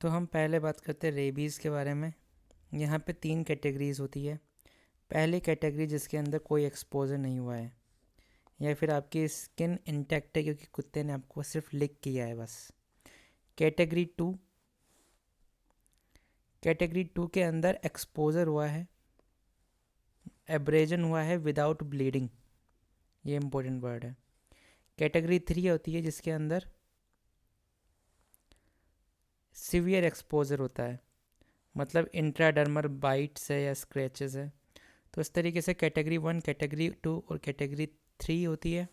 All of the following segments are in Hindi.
तो हम पहले बात करते हैं रेबीज़ के बारे में। यहाँ पे 3 कैटेगरीज होती है। पहली कैटेगरी जिसके अंदर कोई एक्सपोजर नहीं हुआ है या फिर आपकी स्किन इंटैक्ट है क्योंकि कुत्ते ने आपको सिर्फ लिक किया है बस। कैटेगरी टू, कैटेगरी टू के अंदर एक्सपोजर हुआ है, एब्रेजन हुआ है विदाउट ब्लीडिंग, ये इंपॉर्टेंट वर्ड है। कैटेगरी थ्री होती है जिसके अंदर सीवियर एक्सपोजर होता है, मतलब इंट्राडर्मल बाइट्स है या स्क्रैचेस है। तो इस तरीके से कैटेगरी वन, कैटेगरी टू और कैटेगरी थ्री होती है।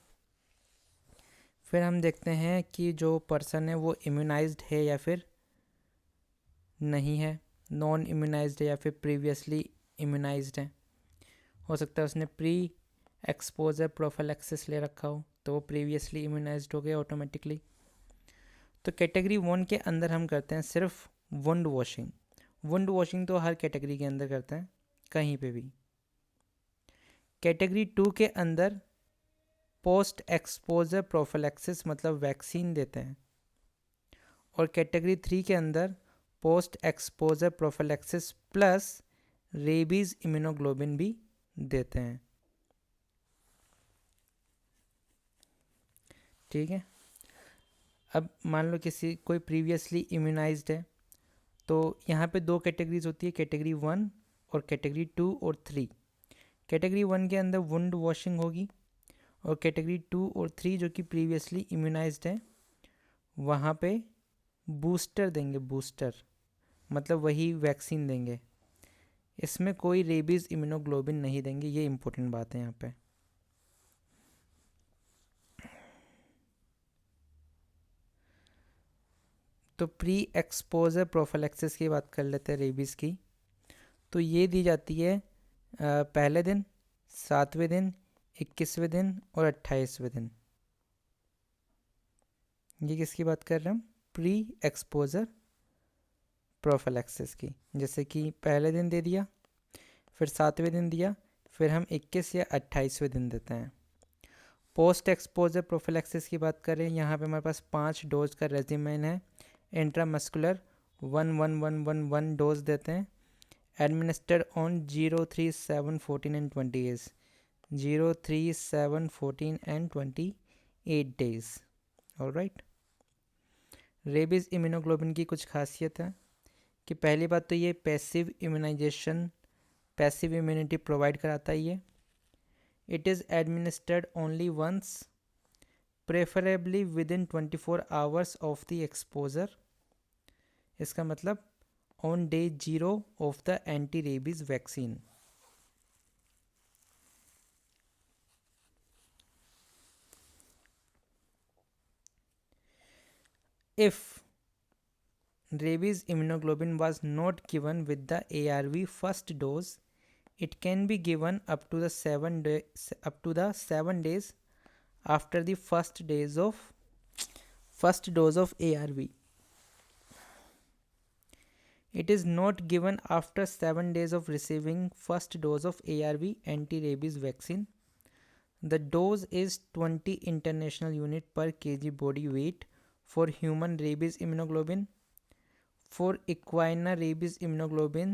फिर हम देखते हैं कि जो पर्सन है वो इम्यूनाइज्ड है या फिर नहीं है, नॉन इम्यूनाइज्ड है या फिर प्रीवियसली इम्यूनाइज्ड है। हो सकता है उसने प्री एक्सपोजर प्रोफिलैक्सिस ले रखा हो तो वो प्रीवियसली इम्यूनाइज्ड हो गया ऑटोमेटिकली। तो कैटेगरी वन के अंदर हम करते हैं सिर्फ वुंड वॉशिंग। वुंड वॉशिंग तो हर कैटेगरी के अंदर करते हैं, कहीं पे भी। कैटेगरी टू के अंदर पोस्ट एक्सपोजर प्रोफिलैक्सिस मतलब वैक्सीन देते हैं, और कैटेगरी थ्री के अंदर post exposure prophylaxis plus rabies immunoglobulin भी देते हैं। ठीक है। अब मान लो किसी कोई प्रीवियसली इम्यूनाइज्ड है तो यहाँ पे दो कैटेगरीज होती है, कैटेगरी वन और कैटेगरी टू और थ्री। कैटेगरी वन के अंदर वुंड वॉशिंग होगी, और कैटेगरी टू और थ्री जो कि प्रीवियसली इम्यूनाइज्ड है वहाँ पे बूस्टर देंगे, बूस्टर मतलब वही वैक्सीन देंगे। इसमें कोई रेबीज़ इम्यूनोग्लोबिन नहीं देंगे, ये इंपॉर्टेंट बात है यहाँ पे। तो प्री एक्सपोजर प्रोफिलैक्सिस की बात कर लेते हैं रेबीज़ की। तो ये दी जाती है पहले दिन, 7वें दिन, 21वें दिन और 28वें दिन। ये किसकी बात कर रहे हैं हम? प्री एक्सपोजर प्रोफिलैक्सिस की। जैसे कि पहले दिन दे दिया, फिर 7वें दिन दिया, फिर हम 21 या 28वें दिन देते हैं। पोस्ट एक्सपोजर प्रोफिलैक्सिस की बात करें, यहाँ पे हमारे पास 5 डोज का रेजिमेन है। इंट्रामस्कुलर 1 डोज देते हैं, administered on 0, 3, 7, 14 and 20 days. 0, 3, 7, 14 and 28 days. Alright. Rabies immunoglobulin की कुछ खासियत है कि पहली बात तो ये passive immunisation, passive immunity provide कराता है ये। It is administered only once, preferably within 24 hours of the exposure. इसका मतलब on day 0 of the anti rabies vaccine. If rabies immunoglobulin was not given with the ARV first dose, it can be given up to the 7 days after the first dose of ARV. It is not given after 7 days of receiving first dose of ARV anti-rabies vaccine. The dose is 20 international unit per kg body weight for human rabies immunoglobulin. For equine rabies immunoglobulin,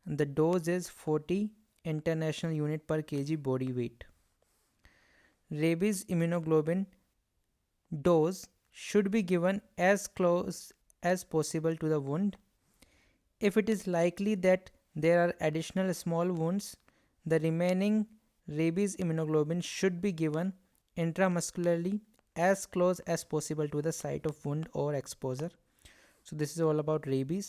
the dose is 40 international unit per kg body weight. Rabies immunoglobulin dose should be given as close as possible to the wound. If it is likely that there are additional small wounds, the remaining rabies immunoglobulin should be given intramuscularly as close as possible to the site of wound or exposure. So this is all about rabies.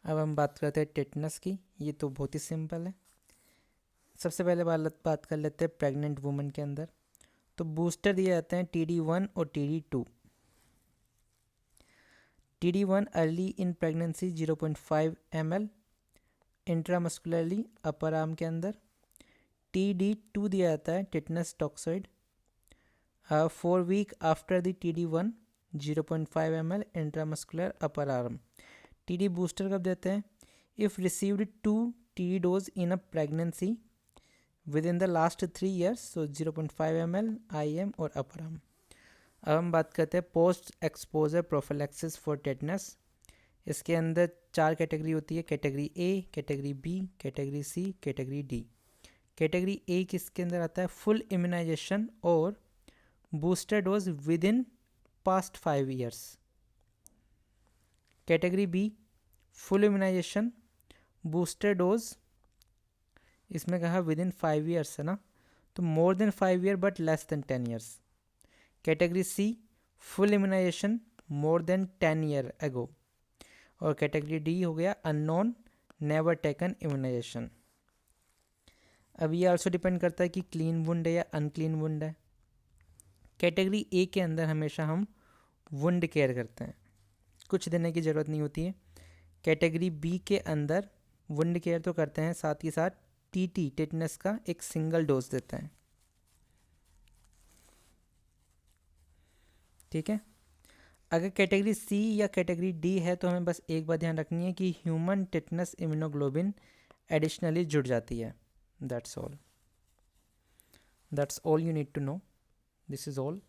अब हम बात करते हैं टेटनस की। ये तो बहुत ही सिंपल है। सबसे पहले बात कर लेते हैं प्रेग्नेंट वुमेन के अंदर। तो बूस्टर दिए जाते हैं TD1 और TD2। TD1 early in pregnancy 0.5 ml intramuscularly upper arm के अंदर। TD2 दिया जाता है tetanus toxoid 4 week after the TD1 0.5 ml intramuscular upper arm. TD booster कब देते हैं? If received 2 TD dose in a pregnancy within the last 3 years, so 0.5 ml IM और अपर आर्म। अब हम बात करते हैं post exposure prophylaxis for tetanus. इसके अंदर 4 कैटेगरी होती है, category A, category B, category C, category D. Category A किसके अंदर आता है? फुल इम्यूनाइजेशन और booster dose within past 5 years. Category B full immunization, booster dose, इसमें कहा विद इन 5 ईयर्स है ना, तो more than 5 year but less than 10 years. Category C full immunization more than 10 year ago. और कैटेगरी डी हो गया अननोन, नेवर टेकन इम्यूनाइजेशन। अब ये आल्सो डिपेंड करता है कि क्लीन वुंड है या अनक्लीन वुंड है। कैटेगरी ए के अंदर हमेशा हम वुंड केयर करते हैं, कुछ देने की ज़रूरत नहीं होती है। कैटेगरी बी के अंदर वुंड केयर तो करते हैं, साथ ही साथ टीटी टेटनस का एक सिंगल डोज देते हैं। ठीक है। अगर कैटेगरी सी या कैटेगरी डी है तो हमें बस एक बात ध्यान रखनी है कि ह्यूमन टेटनस इम्यूनोग्लोबिन एडिशनली जुड़ जाती है। That's all you need to know. This is all.